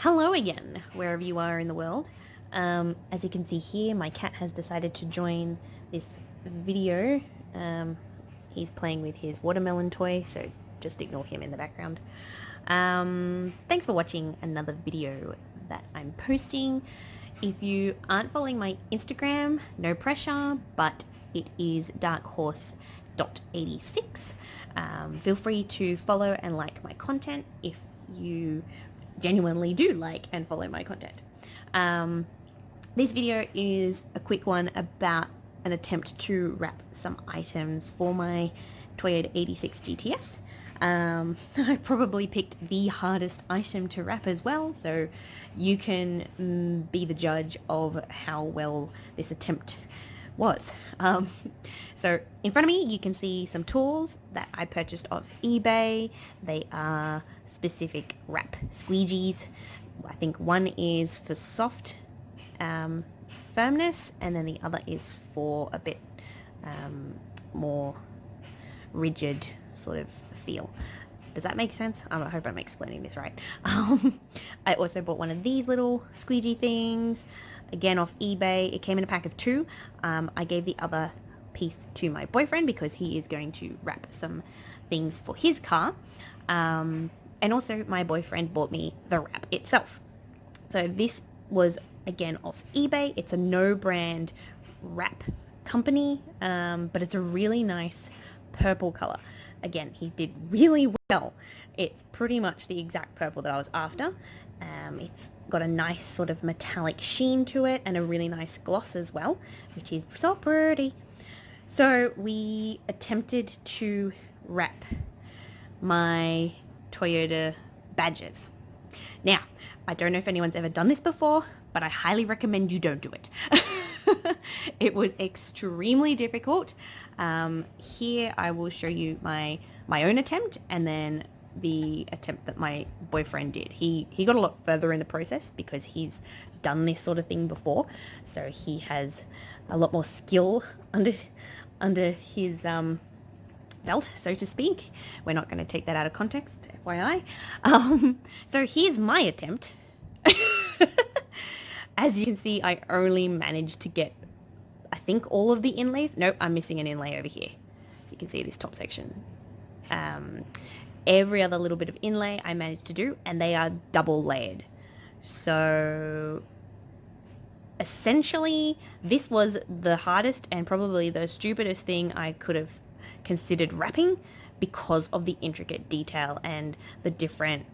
Hello again, wherever you are in the world. As you can see here, my cat has decided to join this video. He's playing with his watermelon toy, so just ignore him in the background. Thanks for watching another video that I'm posting. If you aren't following my Instagram, no pressure, but it is darkhorse.86. Feel free to follow and like my content if you genuinely do like and follow my content. This video is a quick one about an attempt to wrap some items for my Toyota 86 GTS. I probably picked the hardest item to wrap as well, so you can be the judge of how well this attempt was. So in front of me you can see some tools that I purchased off eBay. They are specific wrap squeegees. I think one is for soft firmness, and then the other is for a bit more rigid sort of feel. Does that make sense? I hope I'm explaining this right. I also bought one of these little squeegee things, again off eBay. It came in a pack of 2. I gave the other piece to my boyfriend because he is going to wrap some things for his car. And also my boyfriend bought me the wrap itself. So this was again off eBay. It's a no brand wrap company, but it's a really nice purple color. Again, he did really well. It's pretty much the exact purple that I was after. It's got a nice sort of metallic sheen to it and a really nice gloss as well, which is so pretty. So we attempted to wrap my Toyota badges. Now, I don't know if anyone's ever done this before, but I highly recommend you don't do it. It was extremely difficult. Here I will show you my own attempt and then the attempt that my boyfriend did. He got a lot further in the process because he's done this sort of thing before, so he has a lot more skill under his belt, so to speak. We're not going to take that out of context, FYI. So here's my attempt. As you can see, I only managed to get, I think, all of the inlays. Nope, I'm missing an inlay over here. So you can see this top section. Every other little bit of inlay I managed to do, and they are double layered. So essentially, this was the hardest and probably the stupidest thing I could have considered wrapping because of the intricate detail and the different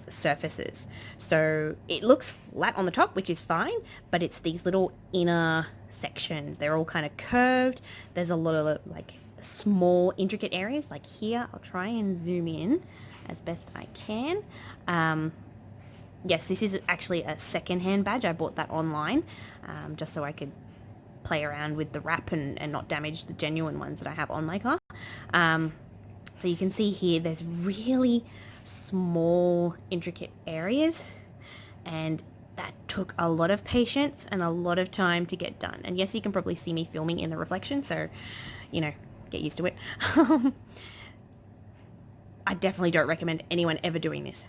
surfaces. So it looks flat on the top, which is fine, but it's these little inner sections. They're all kind of curved. There's a lot of like small intricate areas. Like here, I'll try and zoom in as best I can. Yes, this is actually a second-hand badge. I bought that online just so I could play around with the wrap and not damage the genuine ones that I have on my car. So you can see here there's really small intricate areas, and that took a lot of patience and a lot of time to get done. And yes, you can probably see me filming in the reflection, so you know, get used to it. I definitely don't recommend anyone ever doing this.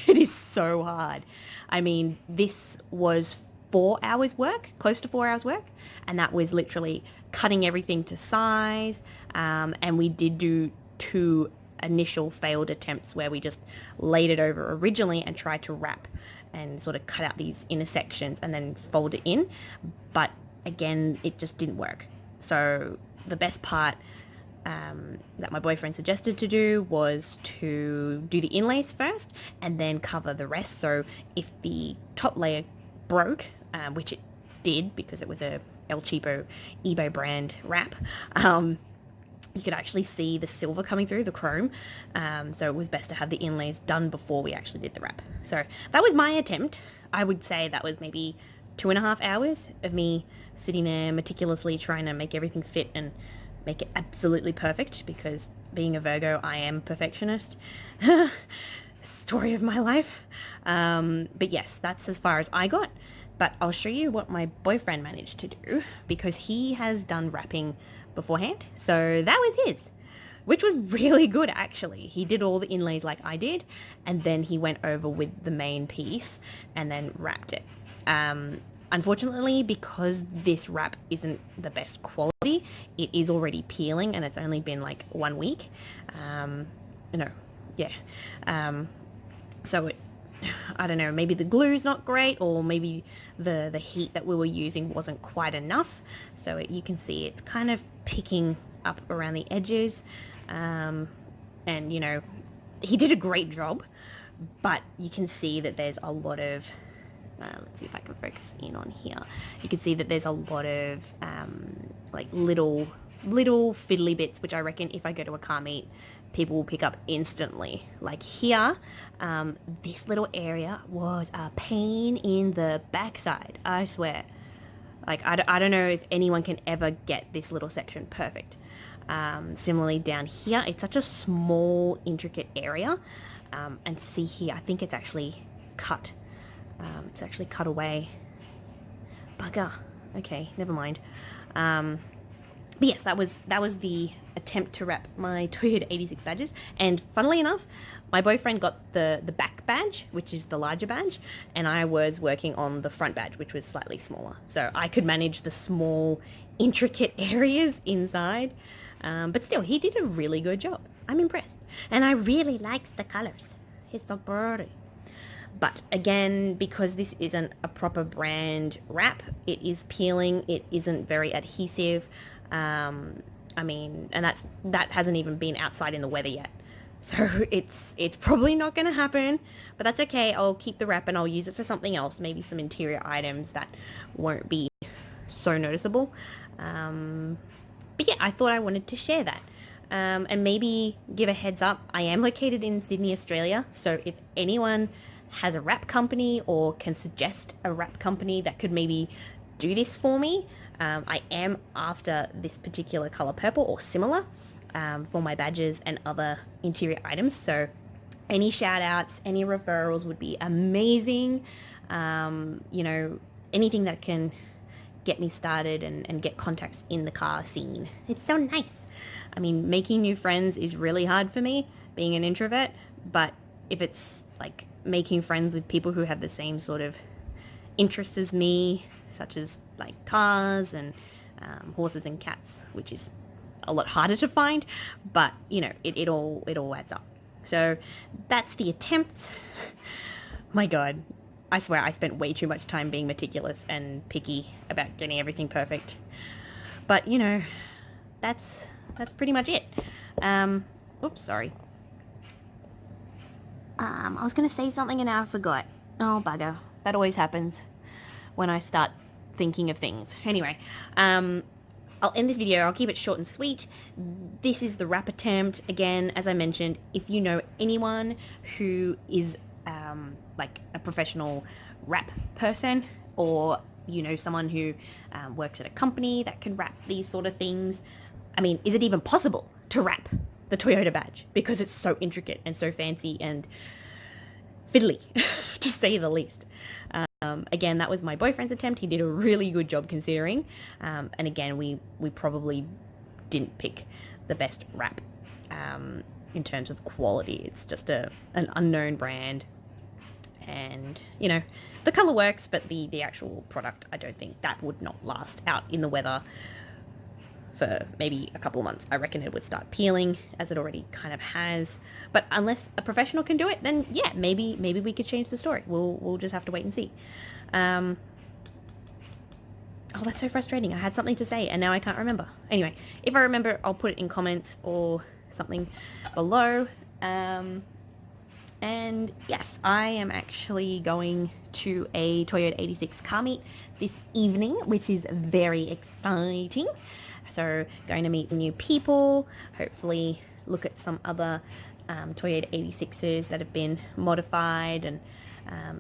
It is so hard. I mean, this was 4 hours work, close to 4 hours work, and that was literally cutting everything to size. And we did do 2 initial failed attempts where we just laid it over originally and tried to wrap and sort of cut out these inner sections and then fold it in, but again it just didn't work. So the best part that my boyfriend suggested to do was to do the inlays first and then cover the rest. So if the top layer broke, which it did because it was a El Cheapo eBay brand wrap, you could actually see the silver coming through, the chrome. So it was best to have the inlays done before we actually did the wrap. So that was my attempt. I would say that was maybe 2.5 hours of me sitting there meticulously trying to make everything fit and make it absolutely perfect, because being a Virgo, I am perfectionist. Story of my life. But yes, that's as far as I got. But I'll show you what my boyfriend managed to do, because he has done wrapping beforehand. So that was his. which was really good actually. He did all the inlays like I did, and then he went over with the main piece and then wrapped it. Unfortunately, because this wrap isn't the best quality, it is already peeling and it's only been like 1 week. No, yeah. So it, I don't know, maybe the glue's not great, or maybe the heat that we were using wasn't quite enough. So you can see it's kind of picking up around the edges. And, you know, he did a great job, but you can see that there's a lot of, let's see if I can focus in on here. You can see that there's a lot of like little fiddly bits, which I reckon if I go to a car meet, people will pick up instantly. Like here, this little area was a pain in the backside, I swear. Like, I don't know if anyone can ever get this little section perfect. Similarly down here, it's such a small, intricate area. And see here, I think it's actually cut. It's actually cut away. Bugger. Okay, never mind. But yes, that was the attempt to wrap my Toyota 86 badges. And funnily enough, my boyfriend got the back badge, which is the larger badge, and I was working on the front badge, which was slightly smaller. So I could manage the small, intricate areas inside. But still, he did a really good job. I'm impressed. And I really liked the colors. It's so pretty. But again, because this isn't a proper brand wrap, it is peeling, it isn't very adhesive. I mean, and that hasn't even been outside in the weather yet. So it's probably not going to happen, but that's okay. I'll keep the wrap and I'll use it for something else, maybe some interior items that won't be so noticeable. But yeah, I thought I wanted to share that. And maybe give a heads up. I am located in Sydney, Australia. So if anyone has a wrap company or can suggest a wrap company that could maybe do this for me, I am after this particular color purple or similar for my badges and other interior items. So any shout outs, any referrals would be amazing. You know, anything that can get me started and get contacts in the car scene. It's so nice. I mean, making new friends is really hard for me, being an introvert, but if it's like making friends with people who have the same sort of interests as me, such as like cars and horses and cats, which is a lot harder to find, but you know, it all adds up. So that's the attempt. My God, I swear I spent way too much time being meticulous and picky about getting everything perfect. But you know, that's pretty much it. Oops, sorry. I was going to say something and now I forgot. Oh, bugger. That always happens when I start thinking of things. Anyway, I'll end this video. I'll keep it short and sweet. This is the wrap attempt. Again, as I mentioned, if you know anyone who is like a professional wrap person, or you know someone who works at a company that can wrap these sort of things, I mean, is it even possible to wrap the Toyota badge? Because it's so intricate and so fancy and fiddly, to say the least. Again, that was my boyfriend's attempt. He did a really good job considering. And again, we probably didn't pick the best wrap in terms of quality. It's just an unknown brand. And, you know, the color works, but the actual product, I don't think that would not last out in the weather for maybe a couple of months. I reckon it would start peeling, as it already kind of has. But unless a professional can do it, then yeah, maybe we could change the story. We'll just have to wait and see. Oh, that's so frustrating. I had something to say and now I can't remember. Anyway, if I remember, I'll put it in comments or something below. And yes, I am actually going to a Toyota 86 car meet this evening, which is very exciting. So going to meet some new people, hopefully look at some other Toyota 86s that have been modified, and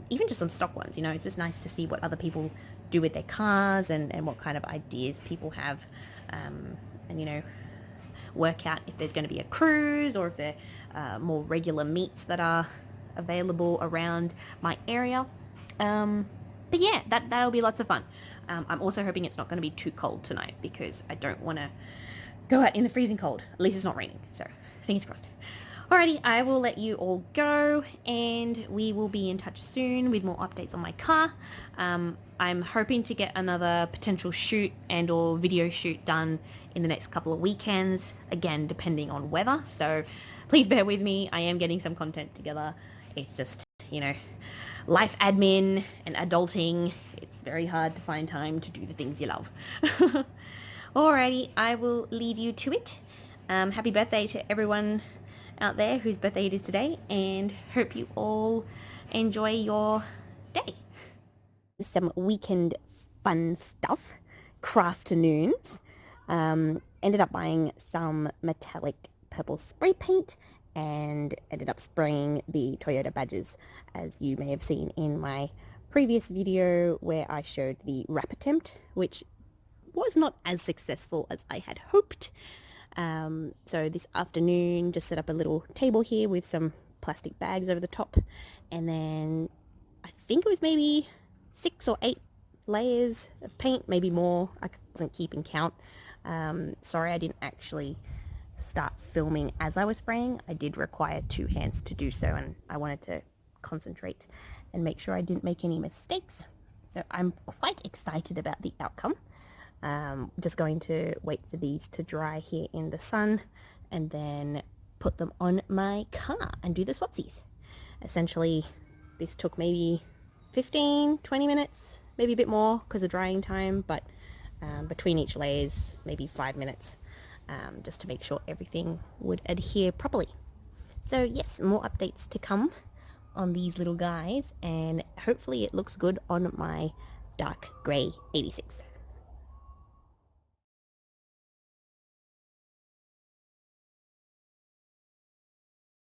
even just some stock ones. You know, it's just nice to see what other people do with their cars and what kind of ideas people have, and you know, work out if there's going to be a cruise or if there are more regular meets that are available around my area. But yeah, that'll be lots of fun. I'm also hoping it's not going to be too cold tonight, because I don't want to go out in the freezing cold. At least it's not raining, so fingers crossed. Alrighty, I will let you all go, and we will be in touch soon with more updates on my car. I'm hoping to get another potential shoot and or video shoot done in the next couple of weekends, again depending on weather, so please bear with me. I am getting some content together. It's just, you know, life admin and adulting. It's very hard to find time to do the things you love. Alrighty, I will leave you to it. Happy birthday to everyone out there whose birthday it is today, and hope you all enjoy your day. Some weekend fun stuff. Crafternoons. Ended up buying some metallic purple spray paint and ended up spraying the Toyota badges, as you may have seen in my previous video where I showed the wrap attempt, which was not as successful as I had hoped. So this afternoon just set up a little table here with some plastic bags over the top, and then I think it was maybe 6 or 8 layers of paint, maybe more. I wasn't keeping count. Sorry, I didn't actually start filming as I was spraying. I did require 2 hands to do so, and I wanted to concentrate and make sure I didn't make any mistakes. So I'm quite excited about the outcome. Just going to wait for these to dry here in the sun and then put them on my car and do the swapsies. Essentially, this took maybe 15, 20 minutes, maybe a bit more because of drying time, but between each layers, maybe 5 minutes, just to make sure everything would adhere properly. So yes, more updates to come on these little guys, and hopefully it looks good on my dark grey 86.